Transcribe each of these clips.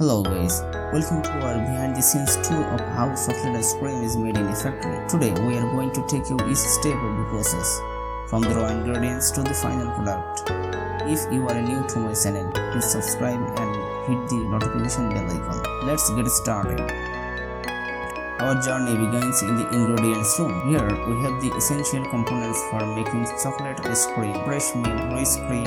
Hello guys, welcome to our behind the scenes tour of how chocolate ice cream is made in a factory. Today we are going to take you each step of the process, from the raw ingredients to the final product. If you are new to my channel, please subscribe and hit the notification bell icon. Let's get started. Our journey begins in the ingredients room. Here we have the essential components for making chocolate ice cream: fresh milk, rich cream,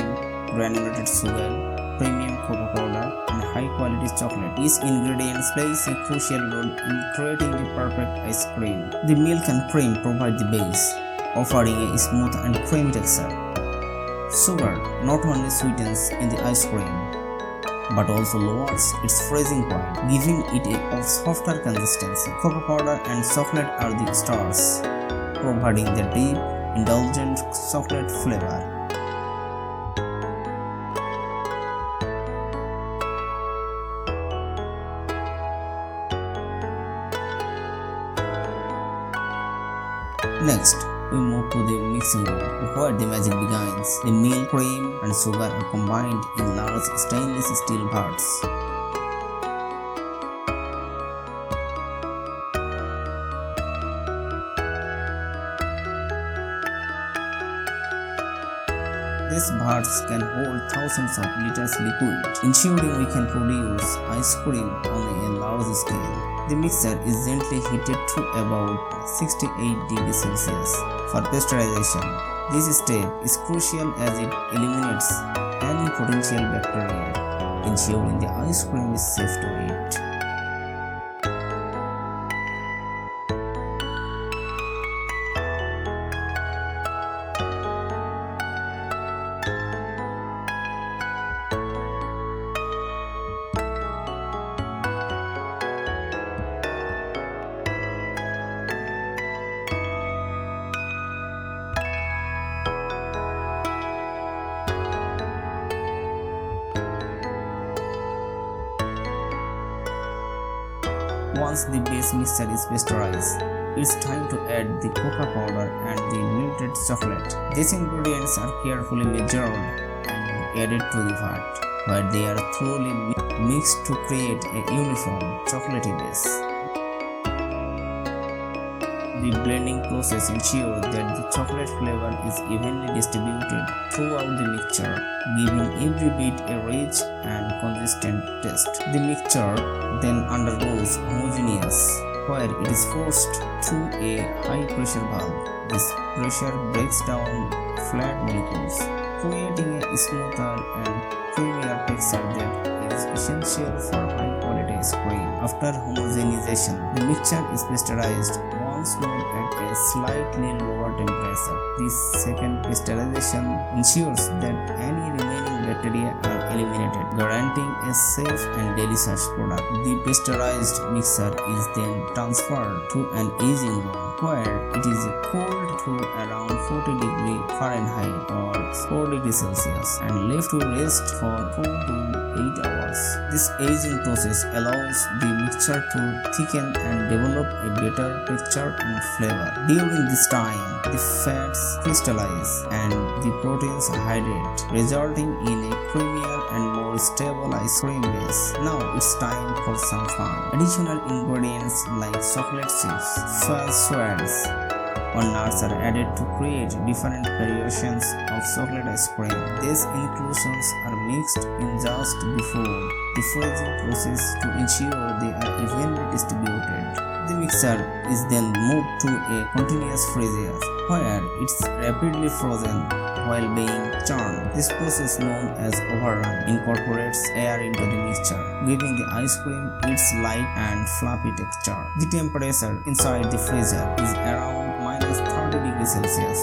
granulated sugar, premium cocoa powder, and high quality chocolate. Each ingredient plays a crucial role in creating the perfect ice cream. The milk and cream provide the base, offering a smooth and creamy texture. Sugar not only sweetens in the ice cream, but also lowers its freezing point, giving it a softer consistency. Cocoa powder and chocolate are the stars, providing the deep, indulgent chocolate flavor. Next, we move to the mixing room, where the magic begins. The milk, cream, and sugar are combined in large stainless steel vats. These vats can hold thousands of liters liquid, ensuring we can produce ice cream on a large scale. The mixer is gently heated to about 68 degrees Celsius for pasteurization. This step is crucial as it eliminates any potential bacteria, ensuring the ice cream is safe to eat. Once the base mixture is pasteurized, it's time to add the cocoa powder and the melted chocolate. These ingredients are carefully measured and added to the vat, where they are thoroughly mixed to create a uniform chocolatey base. The blending process ensures that the chocolate flavor is evenly distributed throughout the mixture, giving every bit a rich and consistent taste. The mixture then undergoes homogenization, where it is forced through a high pressure valve. This pressure breaks down flat molecules, creating a smoother and creamier texture that is essential for high quality ice cream. After homogenization, the mixture is pasteurized once more at a slightly lower temperature. This second pasteurization ensures that any remaining bacteria are eliminated, guaranteeing a safe and delicious product. The pasteurized mixture is then transferred to an aging room, where it is cooled to around 40 degrees Fahrenheit or 4 degrees Celsius and left to rest for 4 to 8 hours. This aging process allows the mixture to thicken and develop a better texture and flavor. During this time, the fats crystallize and the proteins hydrate, resulting in a creamier and more stable ice cream base. Now it's time for some fun. Additional ingredients like chocolate chips, fudge sweets, or nuts are added to create different variations of chocolate ice cream. These inclusions are mixed in just before the freezing process to ensure they are evenly distributed. The mixture is then moved to a continuous freezer, where it's rapidly frozen while being churned. This process, known as overrun, incorporates air into the mixture, giving the ice cream its light and fluffy texture. The temperature inside the freezer is around -30 degrees Celsius,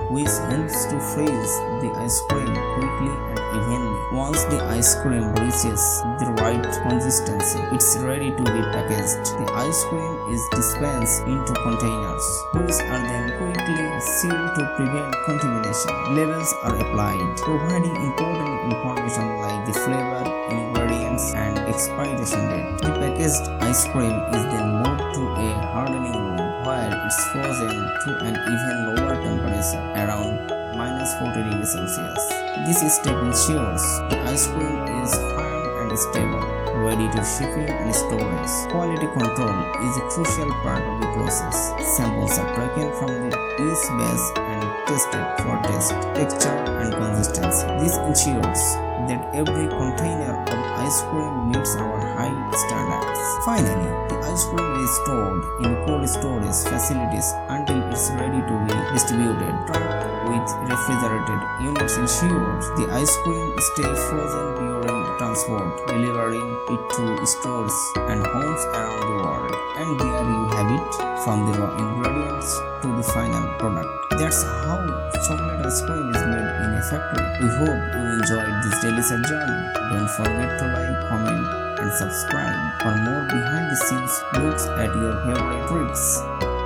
which helps to freeze the ice cream quickly and evenly. Once the ice cream reaches the right consistency, it's ready to be packaged. The ice cream is dispensed into containers, which are then quickly sealed to prevent contamination. Labels are applied, providing important information like the flavor, ingredients, and expiration date. The packaged ice cream is then moved to a hardening room, where it's frozen to an even lower temperature, around -40 degrees Celsius. This step ensures the ice cream is firm and stable, ready to shipping and storage. Quality control is a crucial part of the process. Samples are taken from each batch and tested for taste, texture, and consistency. This ensures that every container of ice cream meets our high standards. Finally, the ice cream is stored in cold storage facilities until it's ready to be distributed. Truck with refrigerated units ensures the ice cream stays frozen during transport, delivering it to stores and homes around the world. And there you have it, from the raw ingredients to the final product. That's how chocolate ice cream is made in a factory. We hope you enjoyed this delicious journey. Don't forget to like, comment, and subscribe for more behind the scenes looks at your favorite treats.